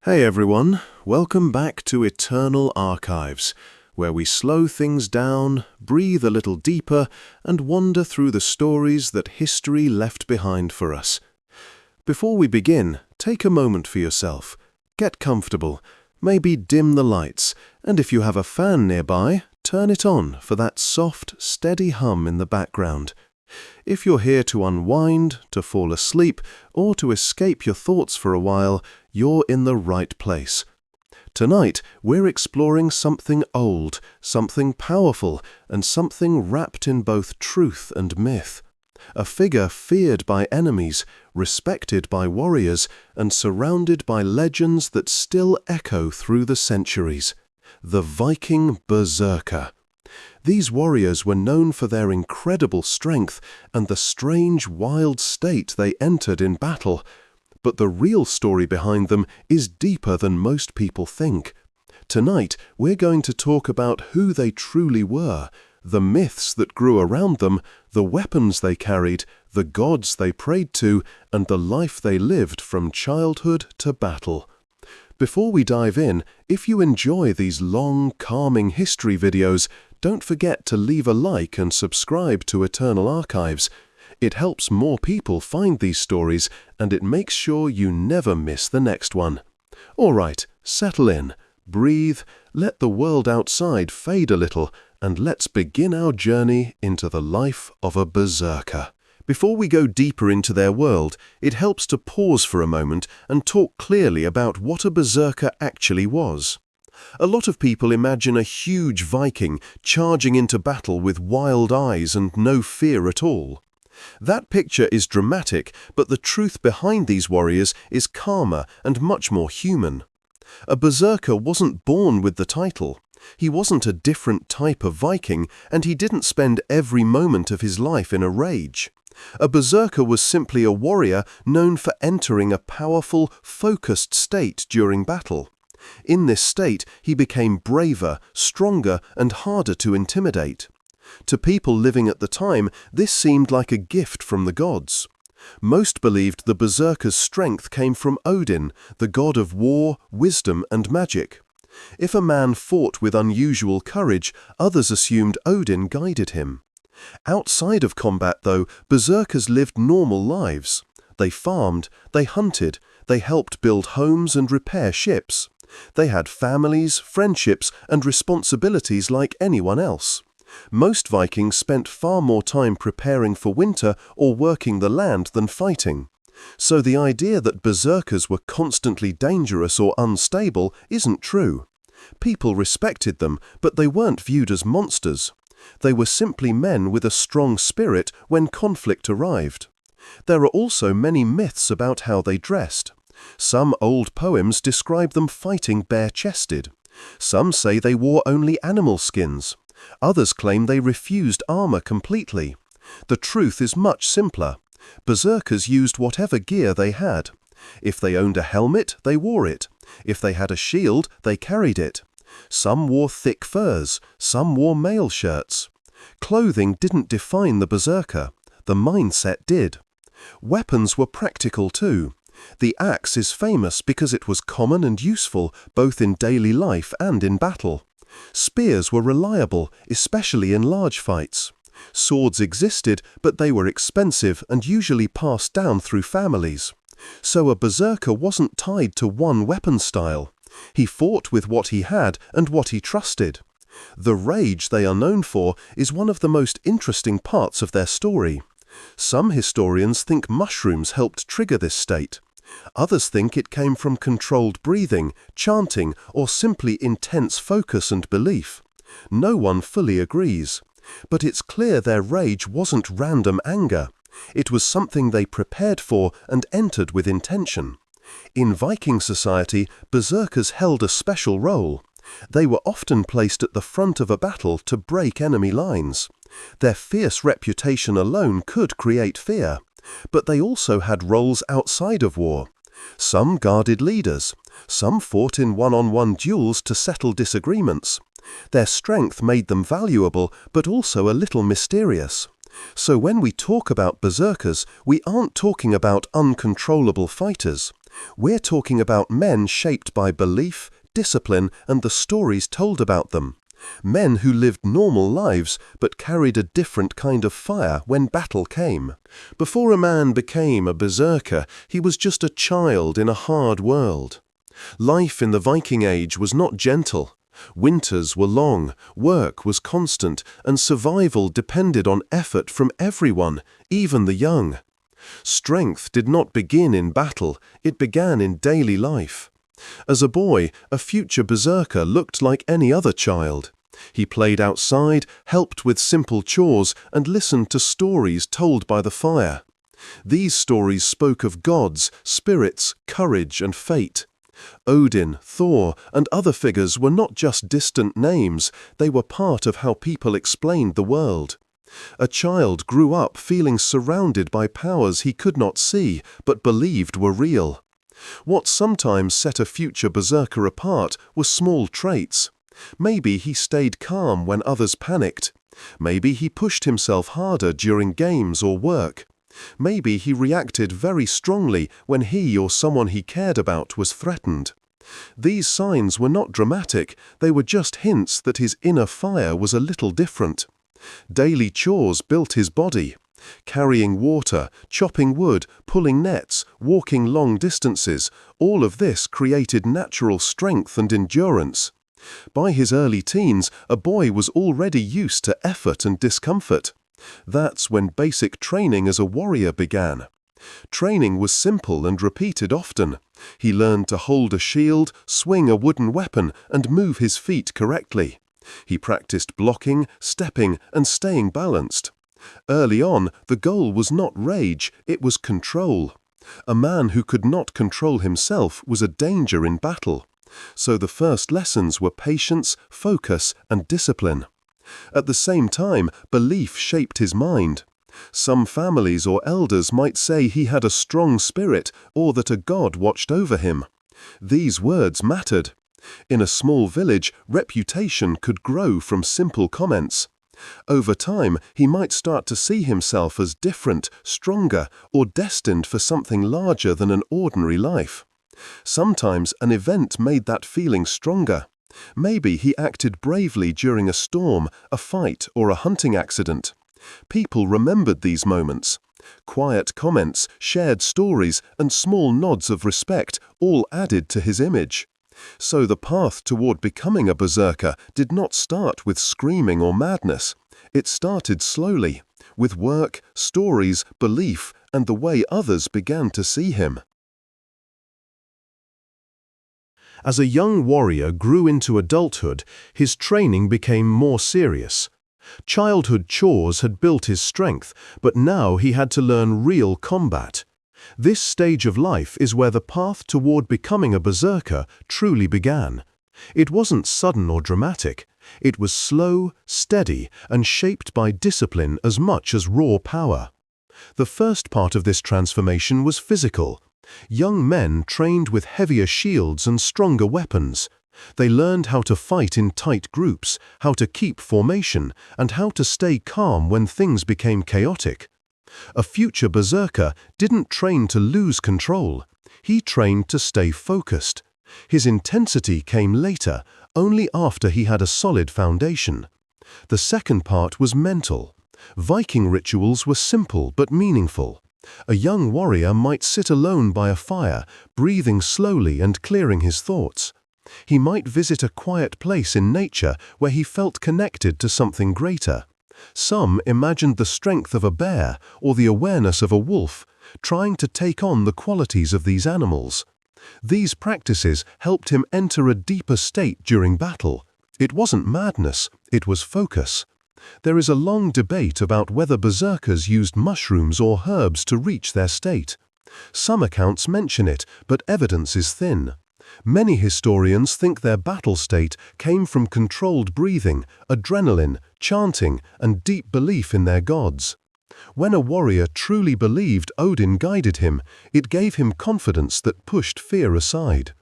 Hey everyone, welcome back to Eternal Archives, where we slow things down, breathe a little deeper, and wander through the stories that history left behind for us. Before we begin, take a moment for yourself. Get comfortable, maybe dim the lights, and if you have a fan nearby, turn it on for that soft, steady hum in the background. If you're here to unwind, to fall asleep, or to escape your thoughts for a while, you're in the right place. Tonight, we're exploring something old, something powerful, and something wrapped in both truth and myth. A figure feared by enemies, respected by warriors, and surrounded by legends that still echo through the centuries. The Viking Berserker. These warriors were known for their incredible strength and the strange, wild state they entered in battle. But the real story behind them is deeper than most people think. Tonight, we're going to talk about who they truly were, the myths that grew around them, the weapons they carried, the gods they prayed to, and the life they lived from childhood to battle. Before we dive in, if you enjoy these long, calming history videos, don't forget to leave a like and subscribe to Eternal Archives. It helps more people find these stories, and it makes sure you never miss the next one. All right, settle in, breathe, let the world outside fade a little, and let's begin our journey into the life of a berserker. Before we go deeper into their world, it helps to pause for a moment and talk clearly about what a berserker actually was. A lot of people imagine a huge Viking charging into battle with wild eyes and no fear at all. That picture is dramatic, but the truth behind these warriors is calmer and much more human. A berserker wasn't born with the title. He wasn't a different type of Viking, and he didn't spend every moment of his life in a rage. A berserker was simply a warrior known for entering a powerful, focused state during battle. In this state, he became braver, stronger, and harder to intimidate. To people living at the time, this seemed like a gift from the gods. Most believed the berserker's strength came from Odin, the god of war, wisdom, and magic. If a man fought with unusual courage, others assumed Odin guided him. Outside of combat, though, berserkers lived normal lives. They farmed, they hunted, they helped build homes and repair ships. They had families, friendships, and responsibilities like anyone else. Most Vikings spent far more time preparing for winter or working the land than fighting. So the idea that berserkers were constantly dangerous or unstable isn't true. People respected them, but they weren't viewed as monsters. They were simply men with a strong spirit when conflict arrived. There are also many myths about how they dressed. Some old poems describe them fighting bare-chested. Some say they wore only animal skins. Others claim they refused armor completely. The truth is much simpler. Berserkers used whatever gear they had. If they owned a helmet, they wore it. If they had a shield, they carried it. Some wore thick furs, some wore mail shirts. Clothing didn't define the berserker. The mindset did. Weapons were practical too. The axe is famous because it was common and useful both in daily life and in battle. Spears were reliable, especially in large fights. Swords existed, but they were expensive and usually passed down through families. So a berserker wasn't tied to one weapon style. He fought with what he had and what he trusted. The rage they are known for is one of the most interesting parts of their story. Some historians think mushrooms helped trigger this state. Others think it came from controlled breathing, chanting, or simply intense focus and belief. No one fully agrees. But it's clear their rage wasn't random anger. It was something they prepared for and entered with intention. In Viking society, berserkers held a special role. They were often placed at the front of a battle to break enemy lines. Their fierce reputation alone could create fear. But they also had roles outside of war. Some guarded leaders. Some fought in one-on-one duels to settle disagreements. Their strength made them valuable, but also a little mysterious. So when we talk about berserkers, we aren't talking about uncontrollable fighters. We're talking about men shaped by belief, discipline, and the stories told about them. Men who lived normal lives but carried a different kind of fire when battle came. Before a man became a berserker, he was just a child in a hard world. Life in the Viking Age was not gentle. Winters were long, work was constant, and survival depended on effort from everyone, even the young. Strength did not begin in battle, it began in daily life. As a boy, a future berserker looked like any other child. He played outside, helped with simple chores, and listened to stories told by the fire. These stories spoke of gods, spirits, courage, and fate. Odin, Thor, and other figures were not just distant names, they were part of how people explained the world. A child grew up feeling surrounded by powers he could not see, but believed were real. What sometimes set a future berserker apart were small traits. Maybe he stayed calm when others panicked. Maybe he pushed himself harder during games or work. Maybe he reacted very strongly when he or someone he cared about was threatened. These signs were not dramatic, they were just hints that his inner fire was a little different. Daily chores built his body. Carrying water, chopping wood, pulling nets, walking long distances, all of this created natural strength and endurance. By his early teens, a boy was already used to effort and discomfort. That's when basic training as a warrior began. Training was simple and repeated often. He learned to hold a shield, swing a wooden weapon, and move his feet correctly. He practiced blocking, stepping, and staying balanced. Early on, the goal was not rage, it was control. A man who could not control himself was a danger in battle. So the first lessons were patience, focus, and discipline. At the same time, belief shaped his mind. Some families or elders might say he had a strong spirit or that a god watched over him. These words mattered. In a small village, reputation could grow from simple comments. Over time, he might start to see himself as different, stronger, or destined for something larger than an ordinary life. Sometimes an event made that feeling stronger. Maybe he acted bravely during a storm, a fight, or a hunting accident. People remembered these moments. Quiet comments, shared stories, and small nods of respect all added to his image. So the path toward becoming a berserker did not start with screaming or madness. It started slowly, with work, stories, belief, and the way others began to see him. As a young warrior grew into adulthood, his training became more serious. Childhood chores had built his strength, but now he had to learn real combat. This stage of life is where the path toward becoming a berserker truly began. It wasn't sudden or dramatic. It was slow, steady, and shaped by discipline as much as raw power. The first part of this transformation was physical. Young men trained with heavier shields and stronger weapons. They learned how to fight in tight groups, how to keep formation, and how to stay calm when things became chaotic. A future berserker didn't train to lose control. He trained to stay focused. His intensity came later, only after he had a solid foundation. The second part was mental. Viking rituals were simple but meaningful. A young warrior might sit alone by a fire, breathing slowly and clearing his thoughts. He might visit a quiet place in nature where he felt connected to something greater. Some imagined the strength of a bear or the awareness of a wolf, trying to take on the qualities of these animals. These practices helped him enter a deeper state during battle. It wasn't madness, it was focus. There is a long debate about whether berserkers used mushrooms or herbs to reach their state. Some accounts mention it, but evidence is thin. Many historians think their battle state came from controlled breathing, adrenaline, chanting, and deep belief in their gods. When a warrior truly believed Odin guided him, it gave him confidence that pushed fear aside.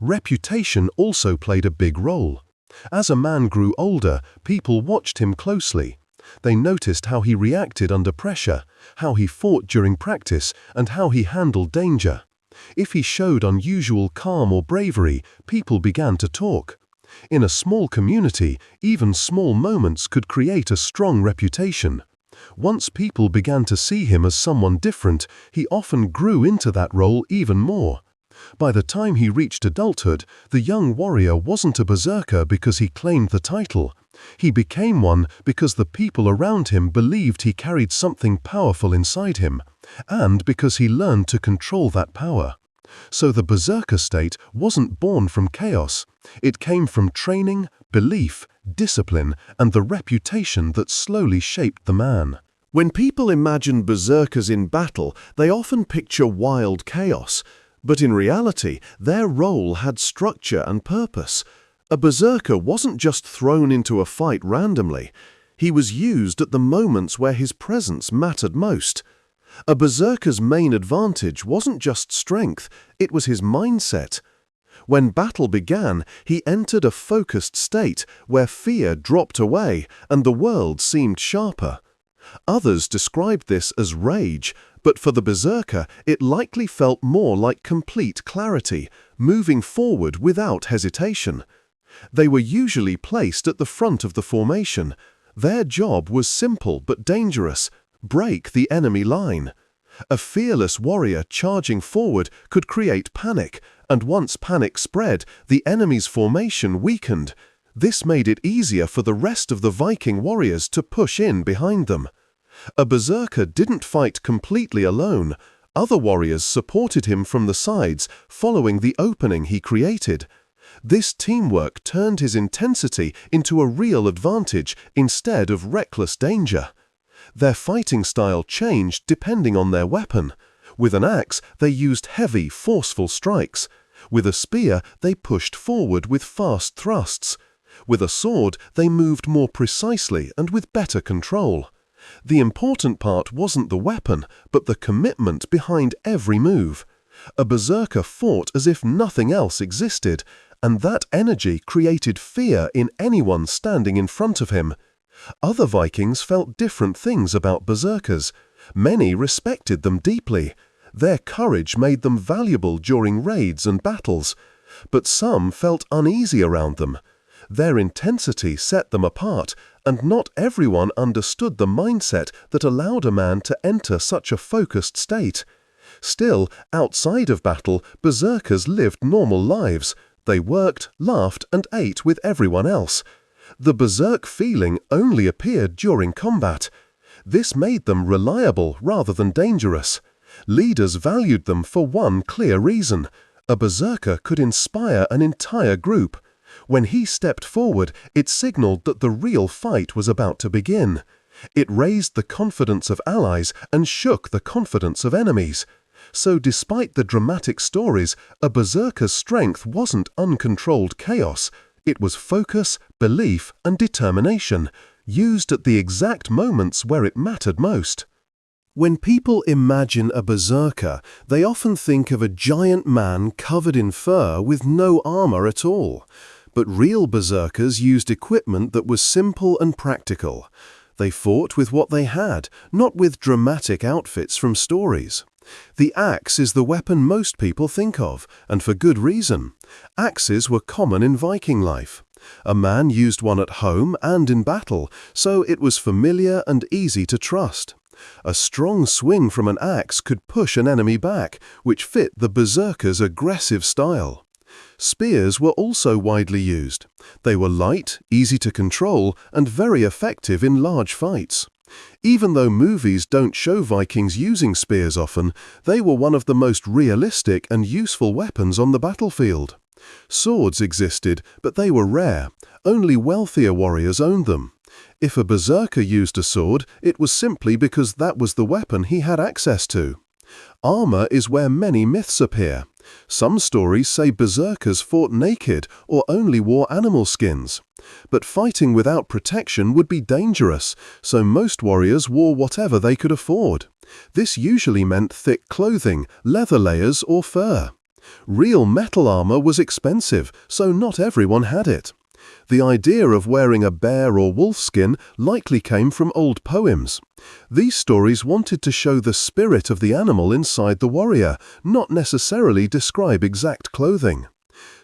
Reputation also played a big role. As a man grew older, people watched him closely. They noticed how he reacted under pressure, how he fought during practice, and how he handled danger. If he showed unusual calm or bravery, people began to talk. In a small community, even small moments could create a strong reputation. Once people began to see him as someone different, he often grew into that role even more. By the time he reached adulthood, the young warrior wasn't a berserker because he claimed the title. He became one because the people around him believed he carried something powerful inside him, and because he learned to control that power. So the berserker state wasn't born from chaos. It came from training, belief, discipline, and the reputation that slowly shaped the man. When people imagine berserkers in battle, they often picture wild chaos. But in reality, their role had structure and purpose. A berserker wasn't just thrown into a fight randomly. He was used at the moments where his presence mattered most. A berserker's main advantage wasn't just strength, it was his mindset. When battle began, he entered a focused state where fear dropped away and the world seemed sharper. Others described this as rage, but for the berserker, it likely felt more like complete clarity, moving forward without hesitation. They were usually placed at the front of the formation. Their job was simple but dangerous: break the enemy line. A fearless warrior charging forward could create panic, and once panic spread, the enemy's formation weakened. This made it easier for the rest of the Viking warriors to push in behind them. A berserker didn't fight completely alone. Other warriors supported him from the sides, following the opening he created. This teamwork turned his intensity into a real advantage instead of reckless danger. Their fighting style changed depending on their weapon. With an axe, they used heavy, forceful strikes. With a spear, they pushed forward with fast thrusts. With a sword, they moved more precisely and with better control. The important part wasn't the weapon, but the commitment behind every move. A berserker fought as if nothing else existed, and that energy created fear in anyone standing in front of him. Other Vikings felt different things about berserkers. Many respected them deeply. Their courage made them valuable during raids and battles, but some felt uneasy around them. Their intensity set them apart, and not everyone understood the mindset that allowed a man to enter such a focused state. Still, outside of battle, berserkers lived normal lives. They worked, laughed, and ate with everyone else. The berserk feeling only appeared during combat. This made them reliable rather than dangerous. Leaders valued them for one clear reason: a berserker could inspire an entire group. When he stepped forward, it signaled that the real fight was about to begin. It raised the confidence of allies and shook the confidence of enemies. So despite the dramatic stories, a berserker's strength wasn't uncontrolled chaos. It was focus, belief, and determination, used at the exact moments where it mattered most. When people imagine a berserker, they often think of a giant man covered in fur with no armor at all. But real berserkers used equipment that was simple and practical. They fought with what they had, not with dramatic outfits from stories. The axe is the weapon most people think of, and for good reason. Axes were common in Viking life. A man used one at home and in battle, so it was familiar and easy to trust. A strong swing from an axe could push an enemy back, which fit the berserker's aggressive style. Spears were also widely used. They were light, easy to control, and very effective in large fights. Even though movies don't show Vikings using spears often, they were one of the most realistic and useful weapons on the battlefield. Swords existed, but they were rare. Only wealthier warriors owned them. If a berserker used a sword, it was simply because that was the weapon he had access to. Armor is where many myths appear. Some stories say berserkers fought naked or only wore animal skins. But fighting without protection would be dangerous, so most warriors wore whatever they could afford. This usually meant thick clothing, leather layers, or fur. Real metal armor was expensive, so not everyone had it. The idea of wearing a bear or wolf skin likely came from old poems. These stories wanted to show the spirit of the animal inside the warrior, not necessarily describe exact clothing.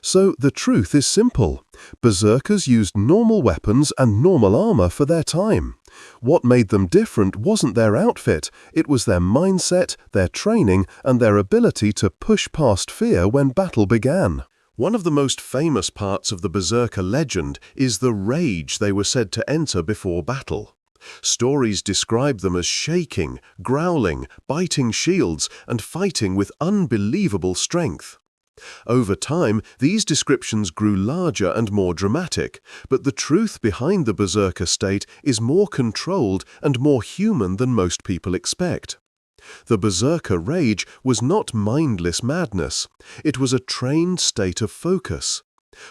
So the truth is simple. Berserkers used normal weapons and normal armor for their time. What made them different wasn't their outfit, it was their mindset, their training, and their ability to push past fear when battle began. One of the most famous parts of the Berserker legend is the rage they were said to enter before battle. Stories describe them as shaking, growling, biting shields, and fighting with unbelievable strength. Over time, these descriptions grew larger and more dramatic, but the truth behind the Berserker state is more controlled and more human than most people expect. The Berserker rage was not mindless madness. It was a trained state of focus.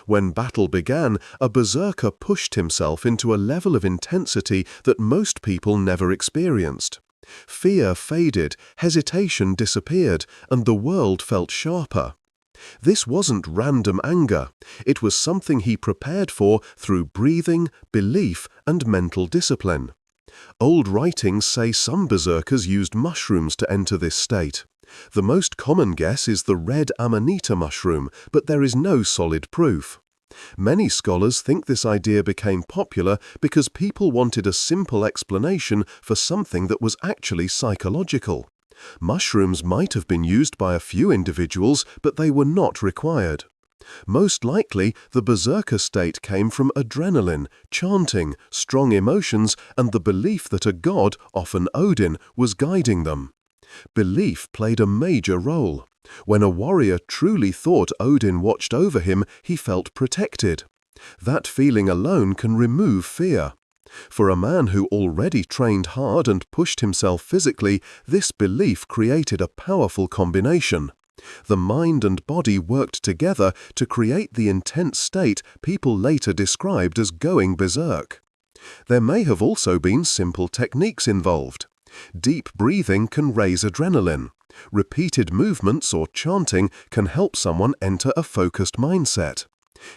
When battle began, a Berserker pushed himself into a level of intensity that most people never experienced. Fear faded, hesitation disappeared, and the world felt sharper. This wasn't random anger. It was something he prepared for through breathing, belief, and mental discipline. Old writings say some berserkers used mushrooms to enter this state. The most common guess is the red amanita mushroom, but there is no solid proof. Many scholars think this idea became popular because people wanted a simple explanation for something that was actually psychological. Mushrooms might have been used by a few individuals, but they were not required. Most likely, the berserker state came from adrenaline, chanting, strong emotions, and the belief that a god, often Odin, was guiding them. Belief played a major role. When a warrior truly thought Odin watched over him, he felt protected. That feeling alone can remove fear. For a man who already trained hard and pushed himself physically, this belief created a powerful combination. The mind and body worked together to create the intense state people later described as going berserk. There may have also been simple techniques involved. Deep breathing can raise adrenaline. Repeated movements or chanting can help someone enter a focused mindset.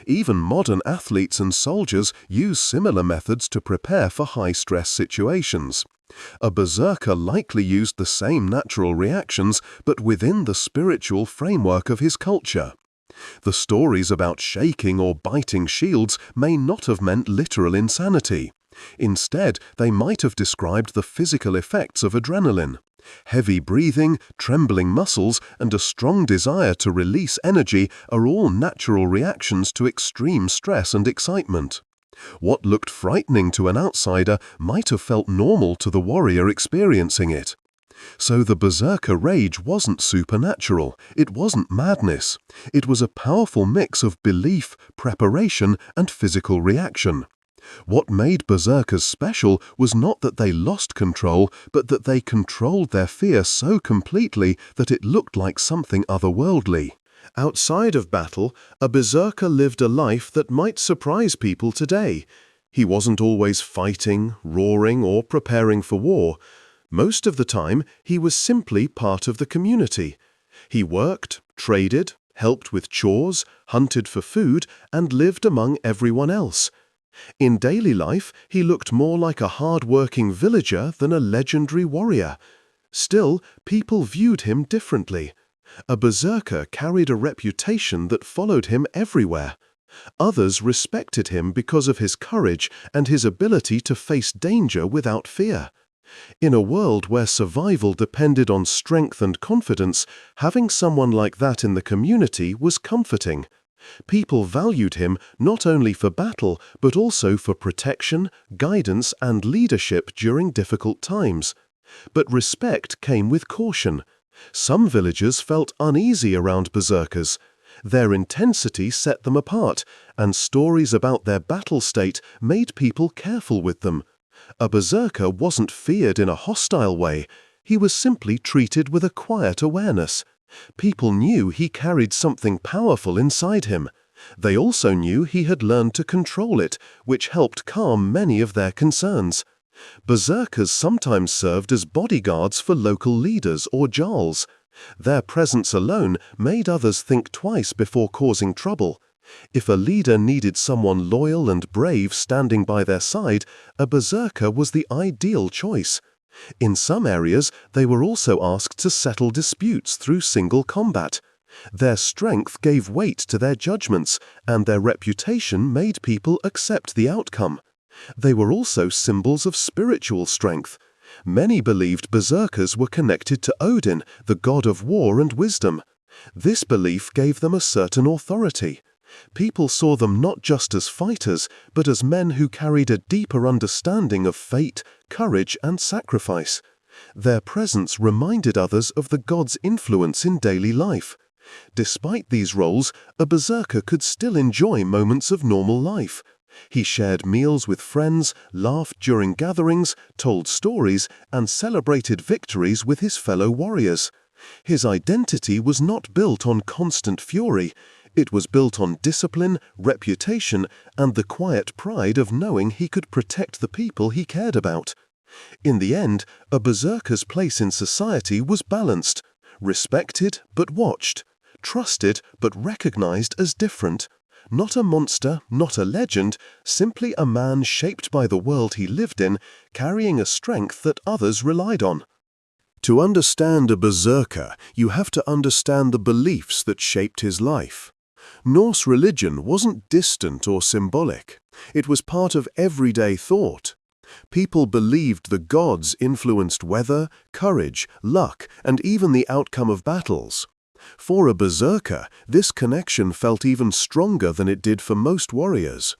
Even modern athletes and soldiers use similar methods to prepare for high-stress situations. A berserker likely used the same natural reactions, but within the spiritual framework of his culture. The stories about shaking or biting shields may not have meant literal insanity. Instead, they might have described the physical effects of adrenaline. Heavy breathing, trembling muscles, and a strong desire to release energy are all natural reactions to extreme stress and excitement. What looked frightening to an outsider might have felt normal to the warrior experiencing it. So the berserker rage wasn't supernatural, it wasn't madness. It was a powerful mix of belief, preparation, and physical reaction. What made berserkers special was not that they lost control, but that they controlled their fear so completely that it looked like something otherworldly. Outside of battle, a berserker lived a life that might surprise people today. He wasn't always fighting, roaring, or preparing for war. Most of the time, he was simply part of the community. He worked, traded, helped with chores, hunted for food, and lived among everyone else. In daily life, he looked more like a hard-working villager than a legendary warrior. Still, people viewed him differently. A berserker carried a reputation that followed him everywhere. Others respected him because of his courage and his ability to face danger without fear. In a world where survival depended on strength and confidence, having someone like that in the community was comforting. People valued him not only for battle, but also for protection, guidance, and leadership during difficult times. But respect came with caution. Some villagers felt uneasy around berserkers. Their intensity set them apart, and stories about their battle state made people careful with them. A berserker wasn't feared in a hostile way. He was simply treated with a quiet awareness. People knew he carried something powerful inside him. They also knew he had learned to control it, which helped calm many of their concerns. Berserkers sometimes served as bodyguards for local leaders or jarls. Their presence alone made others think twice before causing trouble. If a leader needed someone loyal and brave standing by their side, a berserker was the ideal choice. In some areas, they were also asked to settle disputes through single combat. Their strength gave weight to their judgments, and their reputation made people accept the outcome. They were also symbols of spiritual strength. Many believed berserkers were connected to Odin, the god of war and wisdom. This belief gave them a certain authority. People saw them not just as fighters, but as men who carried a deeper understanding of fate, courage, and sacrifice. Their presence reminded others of the god's influence in daily life. Despite these roles, a berserker could still enjoy moments of normal life. He shared meals with friends, laughed during gatherings, told stories, and celebrated victories with his fellow warriors. His identity was not built on constant fury. It was built on discipline, reputation, and the quiet pride of knowing he could protect the people he cared about. In the end, a berserker's place in society was balanced, respected but watched, trusted but recognized as different. Not a monster, not a legend, simply a man shaped by the world he lived in, carrying a strength that others relied on. To understand a berserker, you have to understand the beliefs that shaped his life. Norse religion wasn't distant or symbolic. It was part of everyday thought. People believed the gods influenced weather, courage, luck, and even the outcome of battles. For a berserker, this connection felt even stronger than it did for most warriors.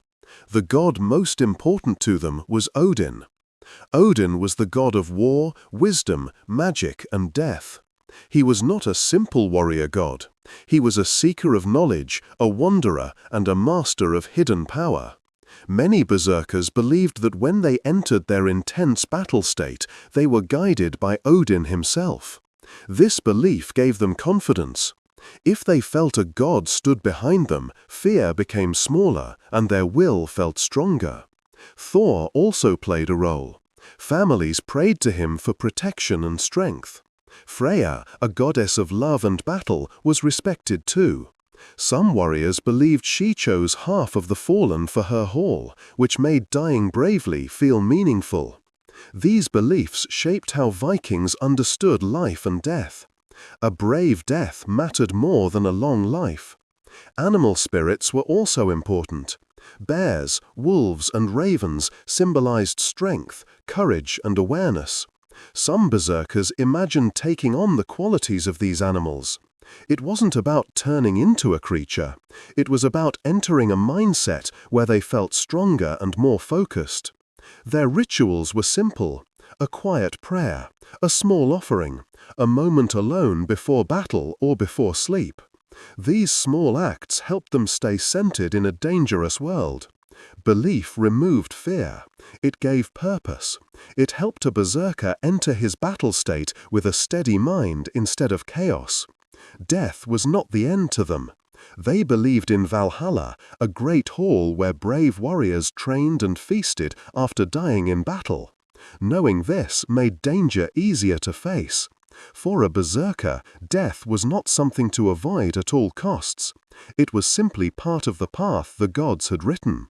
The god most important to them was Odin. Odin was the god of war, wisdom, magic, and death. He was not a simple warrior god. He was a seeker of knowledge, a wanderer, and a master of hidden power. Many berserkers believed that when they entered their intense battle state, they were guided by Odin himself. This belief gave them confidence. If they felt a god stood behind them, fear became smaller and their will felt stronger. Thor also played a role. Families prayed to him for protection and strength. Freya, a goddess of love and battle, was respected too. Some warriors believed she chose half of the fallen for her hall, which made dying bravely feel meaningful. These beliefs shaped how Vikings understood life and death. A brave death mattered more than a long life. Animal spirits were also important. Bears, wolves, and ravens symbolized strength, courage, and awareness. Some berserkers imagined taking on the qualities of these animals. It wasn't about turning into a creature. It was about entering a mindset where they felt stronger and more focused. Their rituals were simple: a quiet prayer, a small offering, a moment alone before battle or before sleep. These small acts helped them stay centered in a dangerous world. Belief removed fear. It gave purpose. It helped a berserker enter his battle state with a steady mind instead of chaos. Death was not the end to them. They believed in Valhalla, a great hall where brave warriors trained and feasted after dying in battle. Knowing this made danger easier to face. For a berserker, death was not something to avoid at all costs. It was simply part of the path the gods had written.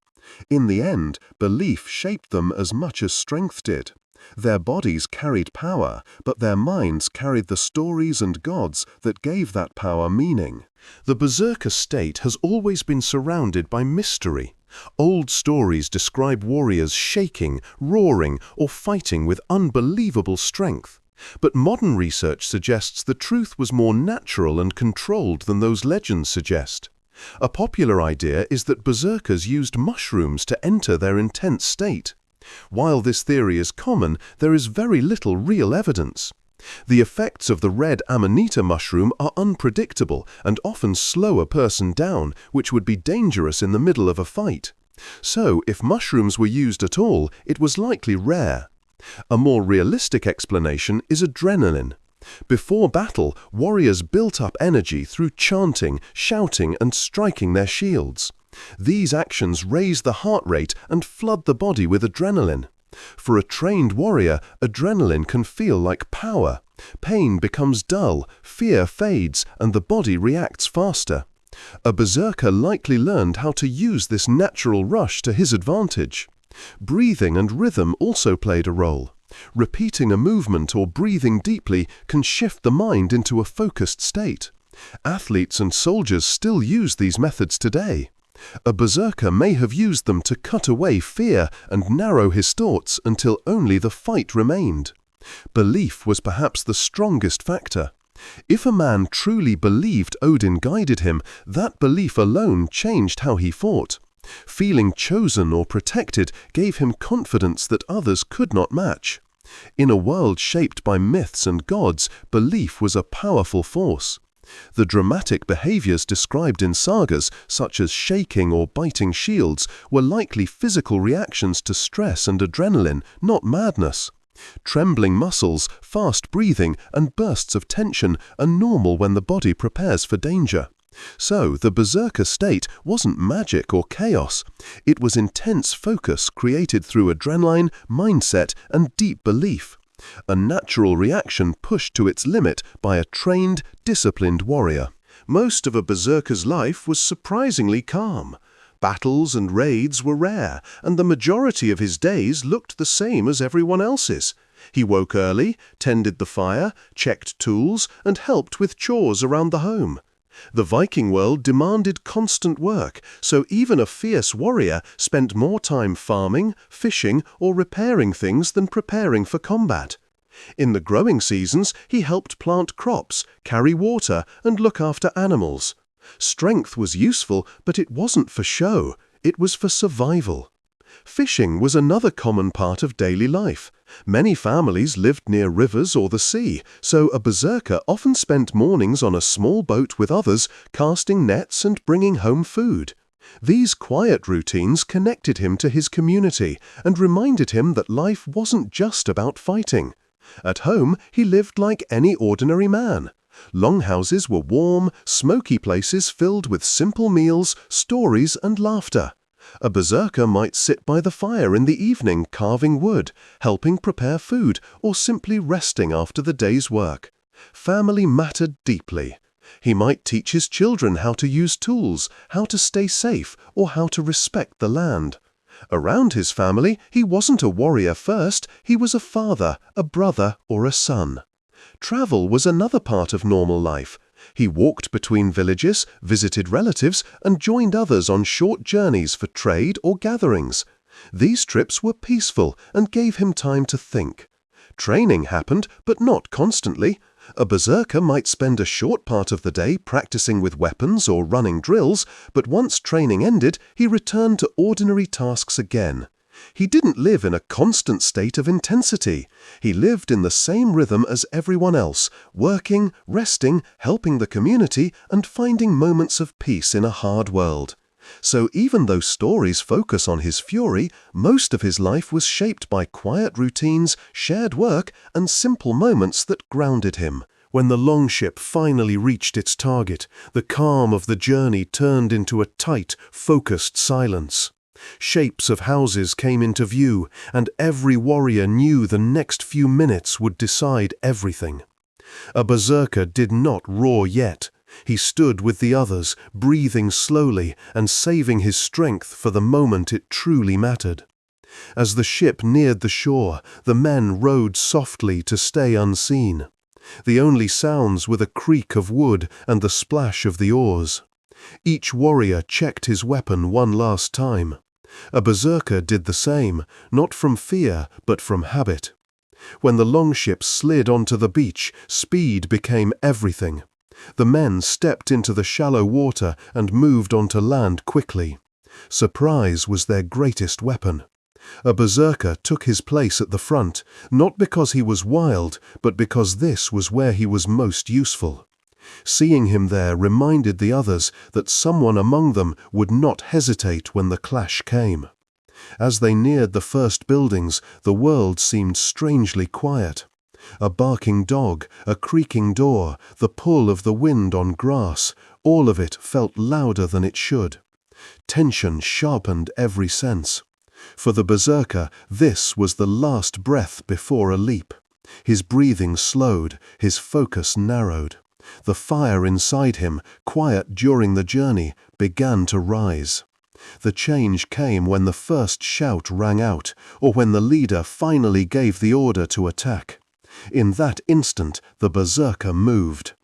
In the end, belief shaped them as much as strength did. Their bodies carried power, but their minds carried the stories and gods that gave that power meaning. The berserker state has always been surrounded by mystery. Old stories describe warriors shaking, roaring, or fighting with unbelievable strength. But modern research suggests the truth was more natural and controlled than those legends suggest. A popular idea is that berserkers used mushrooms to enter their intense state. While this theory is common, there is very little real evidence. The effects of the red amanita mushroom are unpredictable and often slow a person down, which would be dangerous in the middle of a fight. So, if mushrooms were used at all, it was likely rare. A more realistic explanation is adrenaline. Before battle, warriors built up energy through chanting, shouting, and striking their shields. These actions raise the heart rate and flood the body with adrenaline. For a trained warrior, adrenaline can feel like power. Pain becomes dull, fear fades, and the body reacts faster. A berserker likely learned how to use this natural rush to his advantage. Breathing and rhythm also played a role. Repeating a movement or breathing deeply can shift the mind into a focused state. Athletes and soldiers still use these methods today. A berserker may have used them to cut away fear and narrow his thoughts until only the fight remained. Belief was perhaps the strongest factor. If a man truly believed Odin guided him, that belief alone changed how he fought. Feeling chosen or protected gave him confidence that others could not match. In a world shaped by myths and gods, belief was a powerful force. The dramatic behaviors described in sagas, such as shaking or biting shields, were likely physical reactions to stress and adrenaline, not madness. Trembling muscles, fast breathing, and bursts of tension are normal when the body prepares for danger. So, the berserker state wasn't magic or chaos. It was intense focus created through adrenaline, mindset, and deep belief. A natural reaction pushed to its limit by a trained, disciplined warrior. Most of a berserker's life was surprisingly calm. Battles and raids were rare, and the majority of his days looked the same as everyone else's. He woke early, tended the fire, checked tools, and helped with chores around the home. The Viking world demanded constant work, so even a fierce warrior spent more time farming, fishing, or repairing things than preparing for combat. In the growing seasons, he helped plant crops, carry water, and look after animals. Strength was useful, but it wasn't for show, it was for survival. Fishing was another common part of daily life. Many families lived near rivers or the sea, so a berserker often spent mornings on a small boat with others, casting nets and bringing home food. These quiet routines connected him to his community and reminded him that life wasn't just about fighting. At home, he lived like any ordinary man. Longhouses were warm, smoky places filled with simple meals, stories, and laughter. A berserker might sit by the fire in the evening carving wood, helping prepare food, or simply resting after the day's work. Family mattered deeply. He might teach his children how to use tools, how to stay safe, or how to respect the land. Around his family, he wasn't a warrior first, he was a father, a brother, or a son. Travel was another part of normal life. He walked between villages, visited relatives, and joined others on short journeys for trade or gatherings. These trips were peaceful and gave him time to think. Training happened, but not constantly. A berserker might spend a short part of the day practicing with weapons or running drills, but once training ended, he returned to ordinary tasks again. He didn't live in a constant state of intensity. He lived in the same rhythm as everyone else, working, resting, helping the community, and finding moments of peace in a hard world. So even though stories focus on his fury, most of his life was shaped by quiet routines, shared work, and simple moments that grounded him. When the longship finally reached its target, the calm of the journey turned into a tight, focused silence. Shapes of houses came into view, and every warrior knew the next few minutes would decide everything. A berserker did not roar yet. He stood with the others, breathing slowly and saving his strength for the moment it truly mattered. As the ship neared the shore, the men rowed softly to stay unseen. The only sounds were the creak of wood and the splash of the oars. Each warrior checked his weapon one last time. A berserker did the same, not from fear, but from habit. When the longship slid onto the beach, speed became everything. The men stepped into the shallow water and moved onto land quickly. Surprise was their greatest weapon. A berserker took his place at the front, not because he was wild, but because this was where he was most useful. Seeing him there reminded the others that someone among them would not hesitate when the clash came. As they neared the first buildings, the world seemed strangely quiet. A barking dog, a creaking door, the pull of the wind on grass, all of it felt louder than it should. Tension sharpened every sense. For the berserker, this was the last breath before a leap. His breathing slowed, his focus narrowed. The fire inside him, quiet during the journey, began to rise. The change came when the first shout rang out, or when the leader finally gave the order to attack. In that instant, the Berserker moved.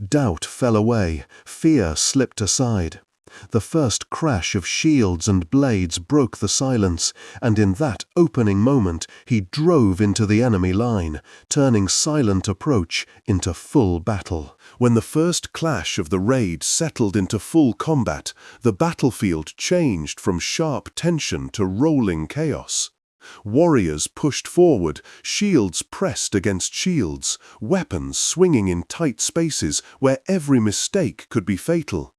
Doubt fell away, fear slipped aside. The first crash of shields and blades broke the silence, and in that opening moment he drove into the enemy line, turning silent approach into full battle. When the first clash of the raid settled into full combat, the battlefield changed from sharp tension to rolling chaos. Warriors pushed forward, shields pressed against shields, weapons swinging in tight spaces where every mistake could be fatal.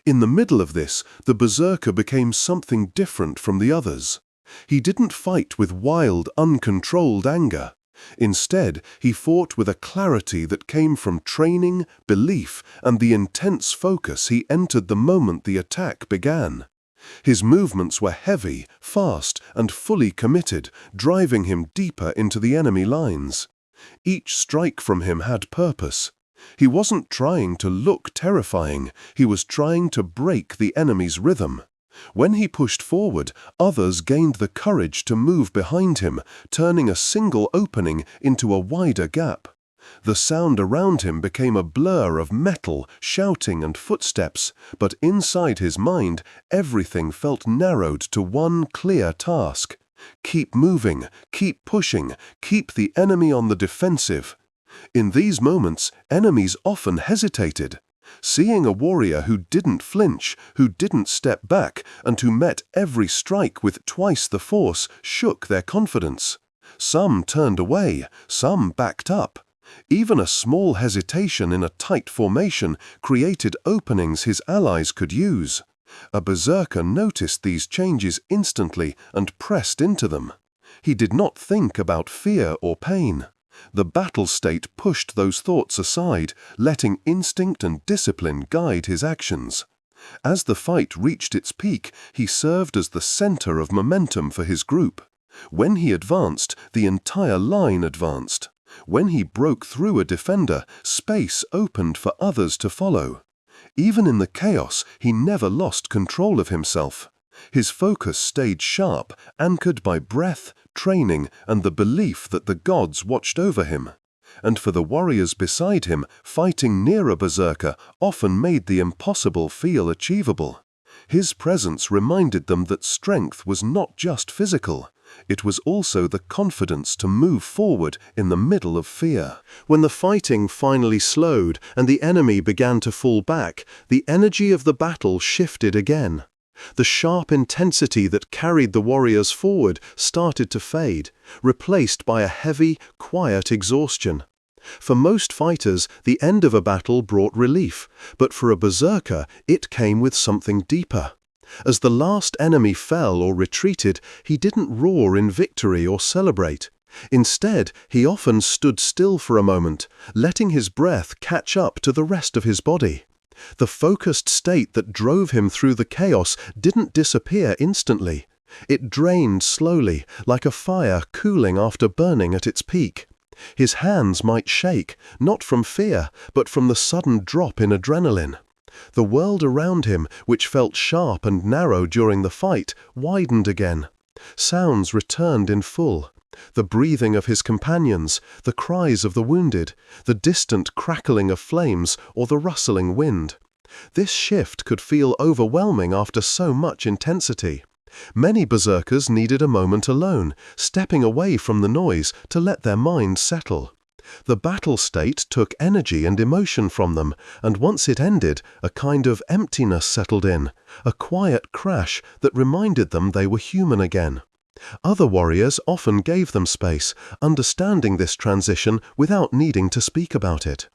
In the middle of this, the Berserker became something different from the others. He didn't fight with wild, uncontrolled anger. Instead, he fought with a clarity that came from training, belief, and the intense focus he entered the moment the attack began. His movements were heavy, fast, and fully committed, driving him deeper into the enemy lines. Each strike from him had purpose. He wasn't trying to look terrifying, he was trying to break the enemy's rhythm. When he pushed forward, others gained the courage to move behind him, turning a single opening into a wider gap. The sound around him became a blur of metal, shouting, and footsteps, but inside his mind, everything felt narrowed to one clear task. Keep moving, keep pushing, keep the enemy on the defensive. In these moments, enemies often hesitated. Seeing a warrior who didn't flinch, who didn't step back, and who met every strike with twice the force shook their confidence. Some turned away, some backed up. Even a small hesitation in a tight formation created openings his allies could use. A Berserker noticed these changes instantly and pressed into them. He did not think about fear or pain. The battle state pushed those thoughts aside, letting instinct and discipline guide his actions. As the fight reached its peak, he served as the center of momentum for his group. When he advanced, the entire line advanced. When he broke through a defender, space opened for others to follow. Even in the chaos, he never lost control of himself. His focus stayed sharp, anchored by breath, training, and the belief that the gods watched over him. And for the warriors beside him, fighting near a Berserker often made the impossible feel achievable. His presence reminded them that strength was not just physical. It was also the confidence to move forward in the middle of fear. When the fighting finally slowed and the enemy began to fall back, the energy of the battle shifted again. The sharp intensity that carried the warriors forward started to fade, replaced by a heavy, quiet exhaustion. For most fighters, the end of a battle brought relief, but for a Berserker, it came with something deeper. As the last enemy fell or retreated, he didn't roar in victory or celebrate. Instead, he often stood still for a moment, letting his breath catch up to the rest of his body. The focused state that drove him through the chaos didn't disappear instantly. It drained slowly, like a fire cooling after burning at its peak. His hands might shake, not from fear, but from the sudden drop in adrenaline. The world around him, which felt sharp and narrow during the fight, widened again. Sounds returned in full. The breathing of his companions, the cries of the wounded, the distant crackling of flames, or the rustling wind. This shift could feel overwhelming after so much intensity. Many Berserkers needed a moment alone, stepping away from the noise to let their minds settle. The battle state took energy and emotion from them, and once it ended, a kind of emptiness settled in, a quiet crash that reminded them they were human again. Other warriors often gave them space, understanding this transition without needing to speak about it.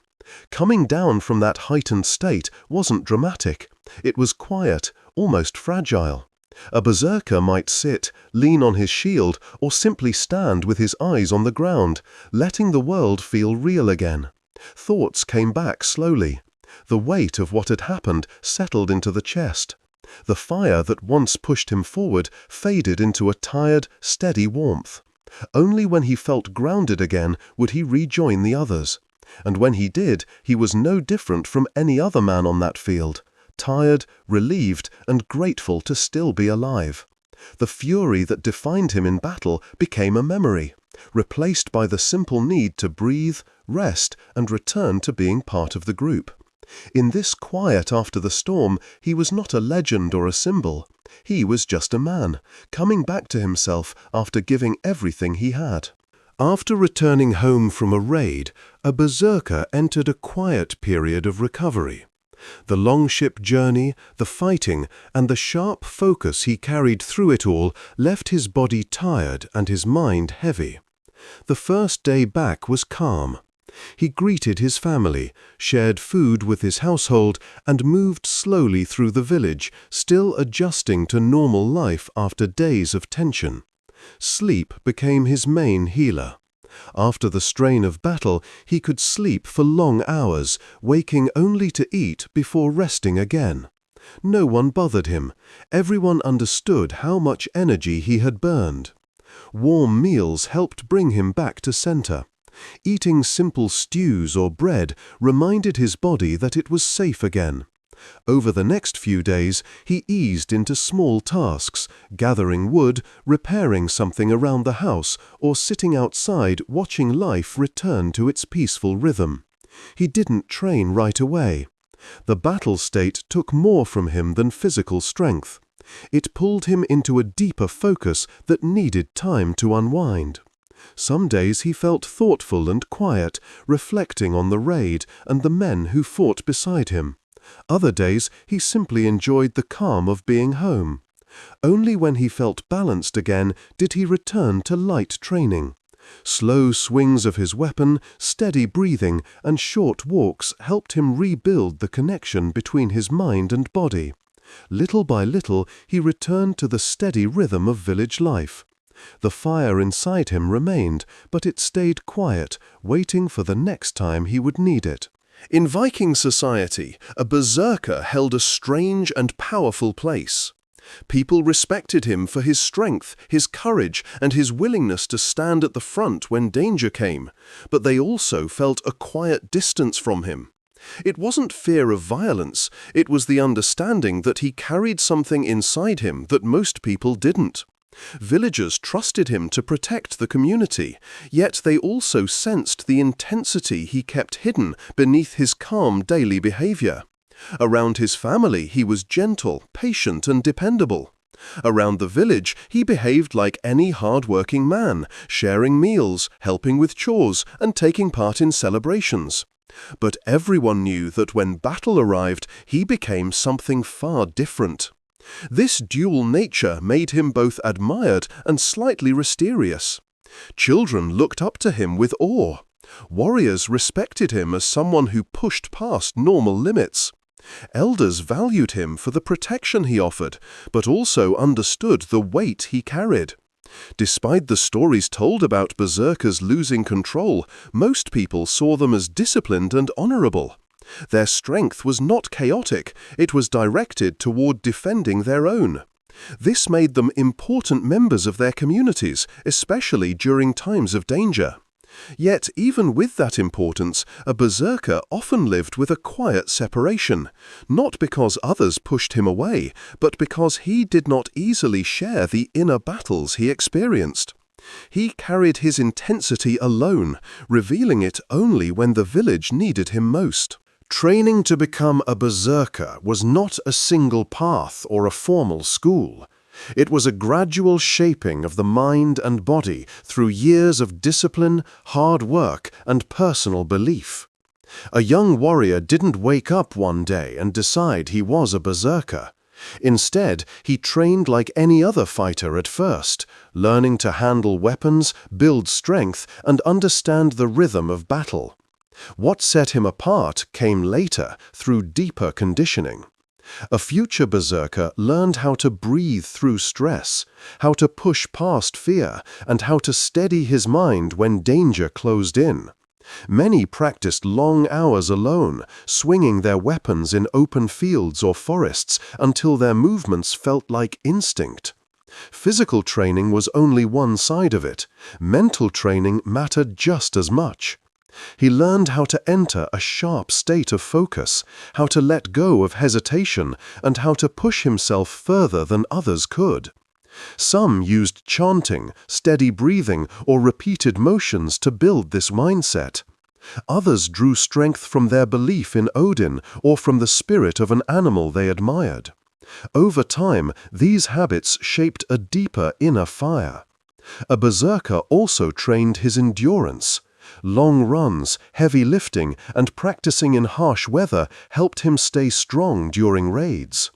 Coming down from that heightened state wasn't dramatic. It was quiet, almost fragile. A Berserker might sit, lean on his shield, or simply stand with his eyes on the ground, letting the world feel real again. Thoughts came back slowly. The weight of what had happened settled into the chest. The fire that once pushed him forward faded into a tired, steady warmth. Only when he felt grounded again would he rejoin the others. And when he did, he was no different from any other man on that field, tired, relieved, and grateful to still be alive. The fury that defined him in battle became a memory, replaced by the simple need to breathe, rest, and return to being part of the group. In this quiet after the storm, he was not a legend or a symbol. He was just a man, coming back to himself after giving everything he had. After returning home from a raid, a berserker entered a quiet period of recovery. The long-ship journey, the fighting, and the sharp focus he carried through it all left his body tired and his mind heavy. The first day back was calm. He greeted his family, shared food with his household, and moved slowly through the village, still adjusting to normal life after days of tension. Sleep became his main healer. After the strain of battle, he could sleep for long hours, waking only to eat before resting again. No one bothered him. Everyone understood how much energy he had burned. Warm meals helped bring him back to center. Eating simple stews or bread reminded his body that it was safe again. Over the next few days, he eased into small tasks, gathering wood, repairing something around the house, or sitting outside watching life return to its peaceful rhythm. He didn't train right away. The battle state took more from him than physical strength. It pulled him into a deeper focus that needed time to unwind. Some days he felt thoughtful and quiet, reflecting on the raid and the men who fought beside him. Other days he simply enjoyed the calm of being home. Only when he felt balanced again did he return to light training. Slow swings of his weapon, steady breathing, and short walks helped him rebuild the connection between his mind and body. Little by little he returned to the steady rhythm of village life. The fire inside him remained, but it stayed quiet, waiting for the next time he would need it. In Viking society, a berserker held a strange and powerful place. People respected him for his strength, his courage, and his willingness to stand at the front when danger came, but they also felt a quiet distance from him. It wasn't fear of violence, it was the understanding that he carried something inside him that most people didn't. Villagers trusted him to protect the community, yet they also sensed the intensity he kept hidden beneath his calm daily behavior. Around his family he was gentle, patient, and dependable. Around the village he behaved like any hard-working man, sharing meals, helping with chores, and taking part in celebrations. But everyone knew that when battle arrived, he became something far different. This dual nature made him both admired and slightly mysterious. Children looked up to him with awe. Warriors respected him as someone who pushed past normal limits. Elders valued him for the protection he offered, but also understood the weight he carried. Despite the stories told about berserkers losing control, most people saw them as disciplined and honorable. Their strength was not chaotic, it was directed toward defending their own. This made them important members of their communities, especially during times of danger. Yet, even with that importance, a berserker often lived with a quiet separation, not because others pushed him away, but because he did not easily share the inner battles he experienced. He carried his intensity alone, revealing it only when the village needed him most. Training to become a berserker was not a single path or a formal school. It was a gradual shaping of the mind and body through years of discipline, hard work, and personal belief. A young warrior didn't wake up one day and decide he was a berserker. Instead, he trained like any other fighter at first, learning to handle weapons, build strength, and understand the rhythm of battle. What set him apart came later, through deeper conditioning. A future berserker learned how to breathe through stress, how to push past fear, and how to steady his mind when danger closed in. Many practiced long hours alone, swinging their weapons in open fields or forests until their movements felt like instinct. Physical training was only one side of it. Mental training mattered just as much. He learned how to enter a sharp state of focus, how to let go of hesitation, and how to push himself further than others could. Some used chanting, steady breathing, or repeated motions to build this mindset. Others drew strength from their belief in Odin or from the spirit of an animal they admired. Over time, these habits shaped a deeper inner fire. A berserker also trained his endurance. Long runs, heavy lifting, and practicing in harsh weather helped him stay strong during raids.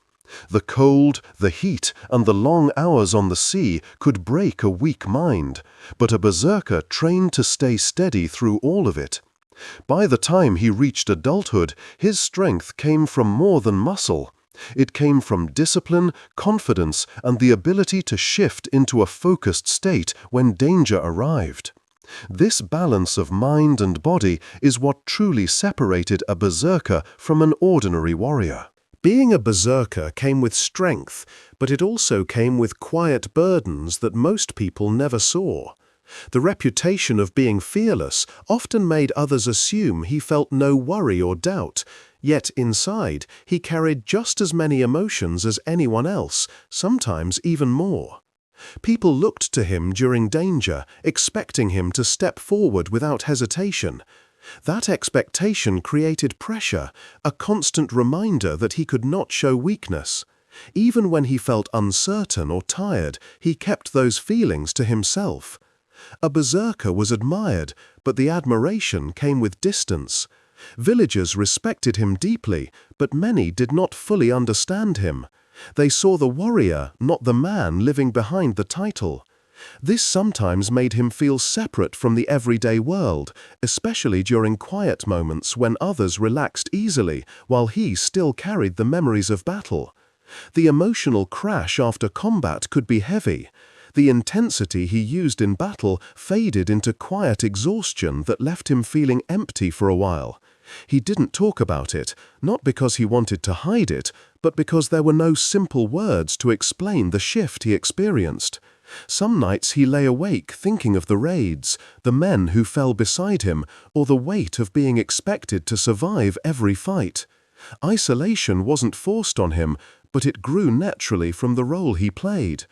The cold, the heat, and the long hours on the sea could break a weak mind, but a berserker trained to stay steady through all of it. By the time he reached adulthood, his strength came from more than muscle. It came from discipline, confidence, and the ability to shift into a focused state when danger arrived. This balance of mind and body is what truly separated a berserker from an ordinary warrior. Being a berserker came with strength, but it also came with quiet burdens that most people never saw. The reputation of being fearless often made others assume he felt no worry or doubt, yet inside he carried just as many emotions as anyone else, sometimes even more. People looked to him during danger, expecting him to step forward without hesitation. That expectation created pressure, a constant reminder that he could not show weakness. Even when he felt uncertain or tired, he kept those feelings to himself. A berserker was admired, but the admiration came with distance. Villagers respected him deeply, but many did not fully understand him. They saw the warrior, not the man living behind the title. This sometimes made him feel separate from the everyday world, especially during quiet moments when others relaxed easily while he still carried the memories of battle. The emotional crash after combat could be heavy. The intensity he used in battle faded into quiet exhaustion that left him feeling empty for a while. He didn't talk about it, not because he wanted to hide it, but because there were no simple words to explain the shift he experienced. Some nights he lay awake thinking of the raids, the men who fell beside him, or the weight of being expected to survive every fight. Isolation wasn't forced on him, but it grew naturally from the role he played.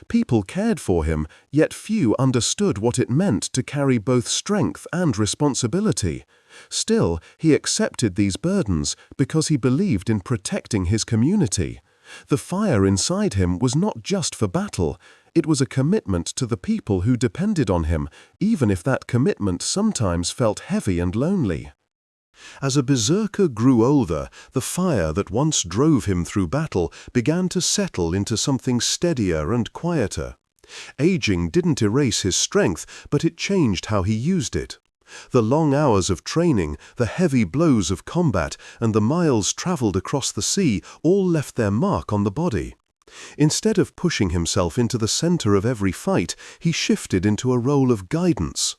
People cared for him, yet few understood what it meant to carry both strength and responsibility. Still, he accepted these burdens because he believed in protecting his community. The fire inside him was not just for battle. It was a commitment to the people who depended on him, even if that commitment sometimes felt heavy and lonely. As a berserker grew older, the fire that once drove him through battle began to settle into something steadier and quieter. Aging didn't erase his strength, but it changed how he used it. The long hours of training, the heavy blows of combat, and the miles traveled across the sea all left their mark on the body. Instead of pushing himself into the center of every fight, he shifted into a role of guidance.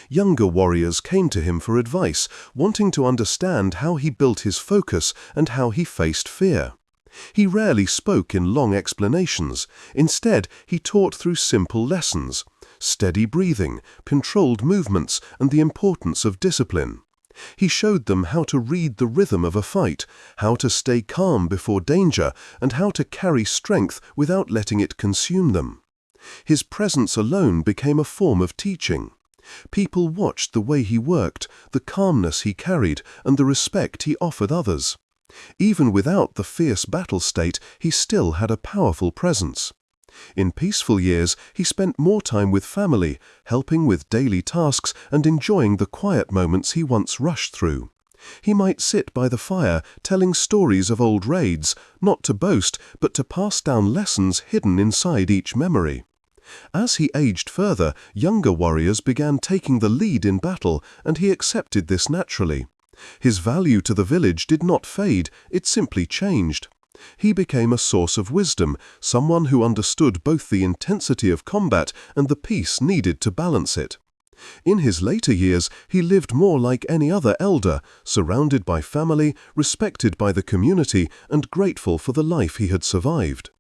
Younger warriors came to him for advice, wanting to understand how he built his focus and how he faced fear. He rarely spoke in long explanations. Instead, he taught through simple lessons: steady breathing, controlled movements, and the importance of discipline. He showed them how to read the rhythm of a fight, how to stay calm before danger, and how to carry strength without letting it consume them. His presence alone became a form of teaching. People watched the way he worked, the calmness he carried, and the respect he offered others. Even without the fierce battle state, he still had a powerful presence. In peaceful years, he spent more time with family, helping with daily tasks and enjoying the quiet moments he once rushed through. He might sit by the fire, telling stories of old raids, not to boast, but to pass down lessons hidden inside each memory. As he aged further, younger warriors began taking the lead in battle, and he accepted this naturally. His value to the village did not fade, it simply changed. He became a source of wisdom, someone who understood both the intensity of combat and the peace needed to balance it. In his later years, he lived more like any other elder, surrounded by family, respected by the community, and grateful for the life he had survived.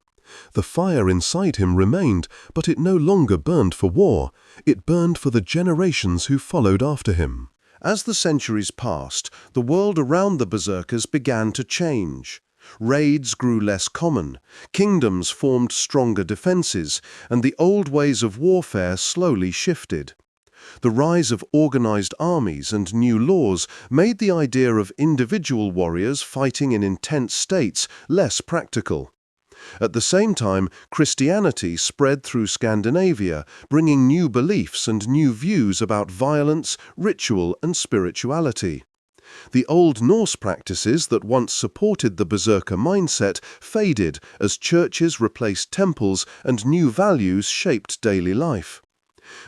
The fire inside him remained, but it no longer burned for war. It burned for the generations who followed after him. As the centuries passed, the world around the Berserkers began to change. Raids grew less common, kingdoms formed stronger defenses, and the old ways of warfare slowly shifted. The rise of organized armies and new laws made the idea of individual warriors fighting in intense states less practical. At the same time, Christianity spread through Scandinavia, bringing new beliefs and new views about violence, ritual, and spirituality. The Old Norse practices that once supported the Berserker mindset faded as churches replaced temples and new values shaped daily life.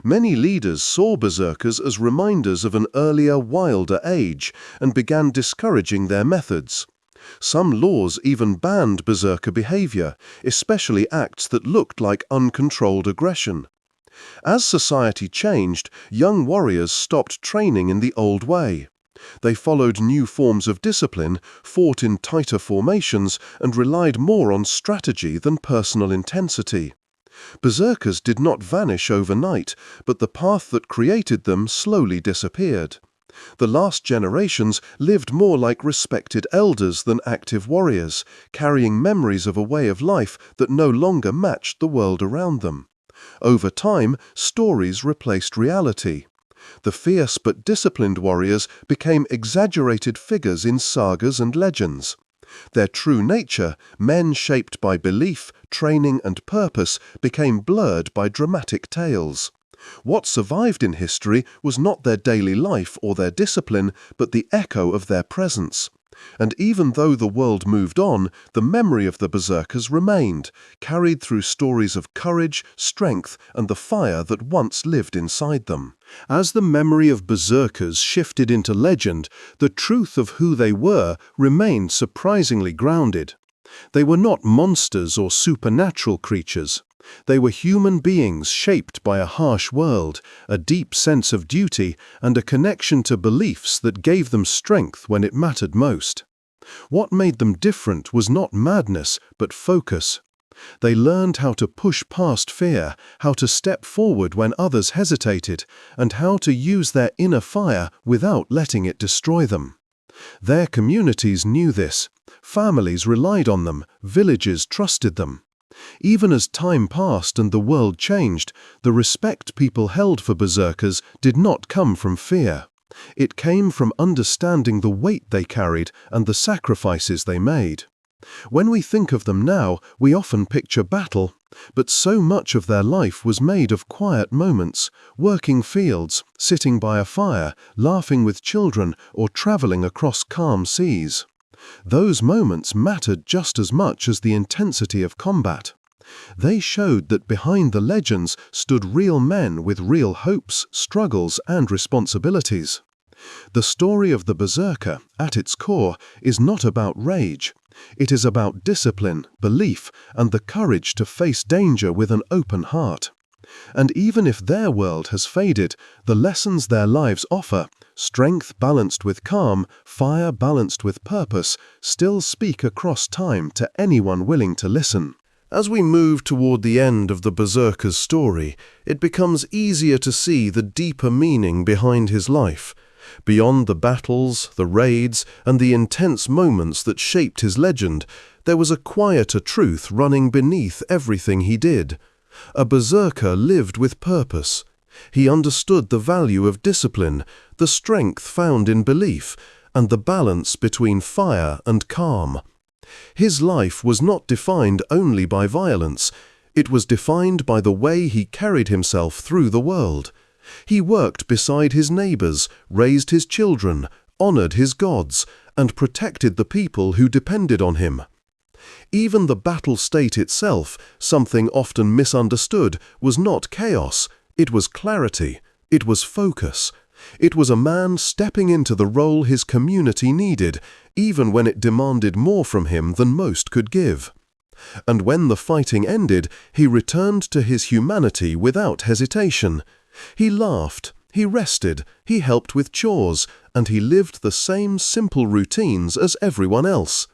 Many leaders saw Berserkers as reminders of an earlier, wilder age and began discouraging their methods. Some laws even banned Berserker behavior, especially acts that looked like uncontrolled aggression. As society changed, young warriors stopped training in the old way. They followed new forms of discipline, fought in tighter formations, and relied more on strategy than personal intensity. Berserkers did not vanish overnight, but the path that created them slowly disappeared. The last generations lived more like respected elders than active warriors, carrying memories of a way of life that no longer matched the world around them. Over time, stories replaced reality. The fierce but disciplined warriors became exaggerated figures in sagas and legends. Their true nature, men shaped by belief, training, and purpose, became blurred by dramatic tales. What survived in history was not their daily life or their discipline, but the echo of their presence. And even though the world moved on, the memory of the Berserkers remained, carried through stories of courage, strength, and the fire that once lived inside them. As the memory of Berserkers shifted into legend, the truth of who they were remained surprisingly grounded. They were not monsters or supernatural creatures. They were human beings shaped by a harsh world, a deep sense of duty, and a connection to beliefs that gave them strength when it mattered most. What made them different was not madness, but focus. They learned how to push past fear, how to step forward when others hesitated, and how to use their inner fire without letting it destroy them. Their communities knew this. Families relied on them, villages trusted them. Even as time passed and the world changed, the respect people held for Berserkers did not come from fear. It came from understanding the weight they carried and the sacrifices they made. When we think of them now, we often picture battle, but so much of their life was made of quiet moments, working fields, sitting by a fire, laughing with children, or traveling across calm seas. Those moments mattered just as much as the intensity of combat. They showed that behind the legends stood real men with real hopes, struggles, and responsibilities. The story of the Berserker, at its core, is not about rage. It is about discipline, belief, and the courage to face danger with an open heart. And even if their world has faded, the lessons their lives offer, strength balanced with calm, fire balanced with purpose, still speak across time to anyone willing to listen. As we move toward the end of the Berserker's story, it becomes easier to see the deeper meaning behind his life. Beyond the battles, the raids, and the intense moments that shaped his legend, there was a quieter truth running beneath everything he did. A Berserker lived with purpose. He understood the value of discipline, the strength found in belief, and the balance between fire and calm. His life was not defined only by violence. It was defined by the way he carried himself through the world. He worked beside his neighbors, raised his children, honored his gods, and protected the people who depended on him. Even the battle state itself, something often misunderstood, was not chaos. It was clarity. It was focus. It was a man stepping into the role his community needed, even when it demanded more from him than most could give. And when the fighting ended, he returned to his humanity without hesitation. He laughed, he rested, he helped with chores, and he lived the same simple routines as everyone else.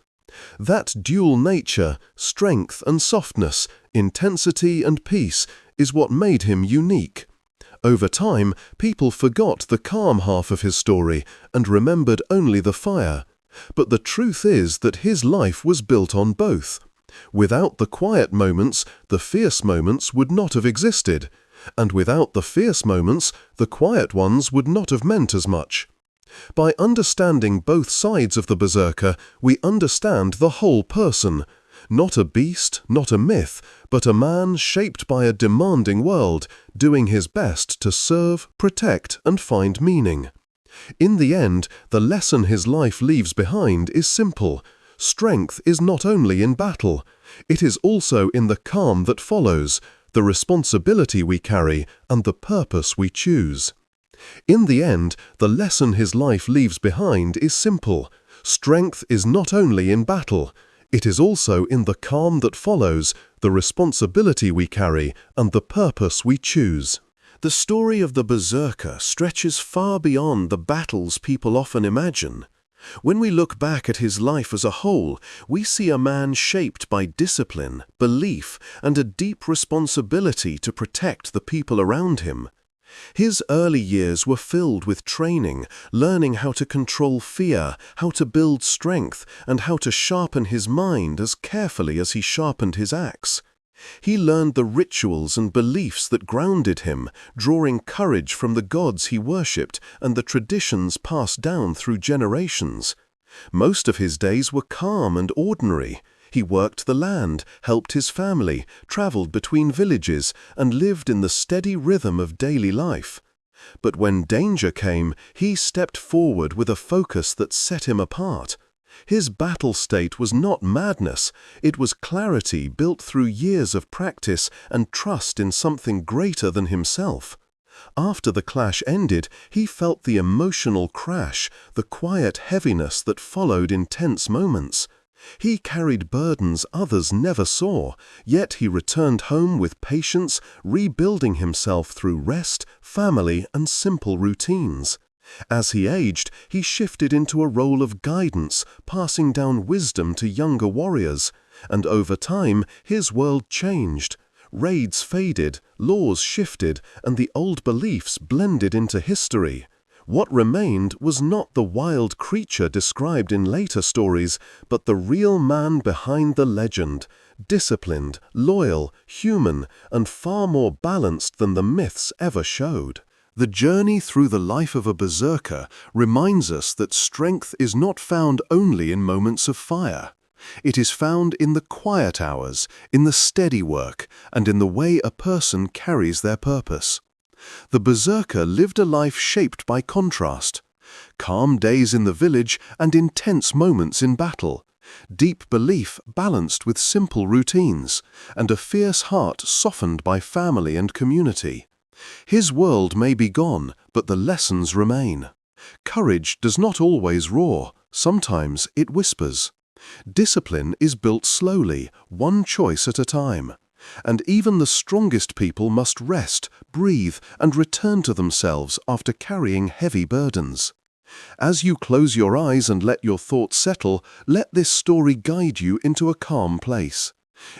That dual nature, strength and softness, intensity and peace, is what made him unique. Over time, people forgot the calm half of his story and remembered only the fire. But the truth is that his life was built on both. Without the quiet moments, the fierce moments would not have existed. And without the fierce moments, the quiet ones would not have meant as much. By understanding both sides of the berserker, we understand the whole person. Not a beast, not a myth, but a man shaped by a demanding world, doing his best to serve, protect, and find meaning. In the end, the lesson his life leaves behind is simple. Strength is not only in battle. It is also in the calm that follows, the responsibility we carry, and the purpose we choose. In the end, the lesson his life leaves behind is simple. Strength is not only in battle. It is also in the calm that follows, the responsibility we carry, and the purpose we choose. The story of the Berserker stretches far beyond the battles people often imagine. When we look back at his life as a whole, we see a man shaped by discipline, belief, and a deep responsibility to protect the people around him. His early years were filled with training, learning how to control fear, how to build strength, and how to sharpen his mind as carefully as he sharpened his axe. He learned the rituals and beliefs that grounded him, drawing courage from the gods he worshipped and the traditions passed down through generations. Most of his days were calm and ordinary. He worked the land, helped his family, traveled between villages, and lived in the steady rhythm of daily life. But when danger came, he stepped forward with a focus that set him apart. His battle state was not madness, it was clarity built through years of practice and trust in something greater than himself. After the clash ended, he felt the emotional crash, the quiet heaviness that followed intense moments. He carried burdens others never saw, yet he returned home with patience, rebuilding himself through rest, family, and simple routines. As he aged, he shifted into a role of guidance, passing down wisdom to younger warriors, and over time his world changed. Raids faded, laws shifted, and the old beliefs blended into history. What remained was not the wild creature described in later stories, but the real man behind the legend, disciplined, loyal, human, and far more balanced than the myths ever showed. The journey through the life of a berserker reminds us that strength is not found only in moments of fire. It is found in the quiet hours, in the steady work, and in the way a person carries their purpose. The berserker lived a life shaped by contrast. Calm days in the village and intense moments in battle. Deep belief balanced with simple routines, and a fierce heart softened by family and community. His world may be gone, but the lessons remain. Courage does not always roar, sometimes it whispers. Discipline is built slowly, one choice at a time. And even the strongest people must rest, breathe, and return to themselves after carrying heavy burdens. As you close your eyes and let your thoughts settle, let this story guide you into a calm place.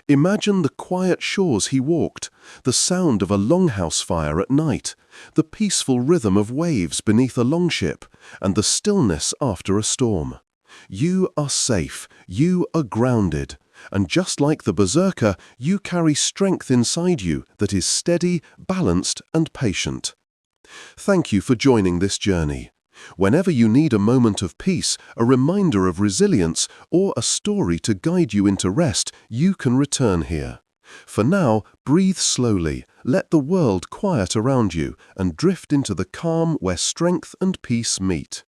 Imagine the quiet shores he walked, the sound of a longhouse fire at night, the peaceful rhythm of waves beneath a longship, and the stillness after a storm. You are safe, you are grounded, and just like the berserker, you carry strength inside you that is steady, balanced, and patient. Thank you for joining this journey. Whenever you need a moment of peace, a reminder of resilience, or a story to guide you into rest, you can return here. For now, breathe slowly, let the world quiet around you, and drift into the calm where strength and peace meet.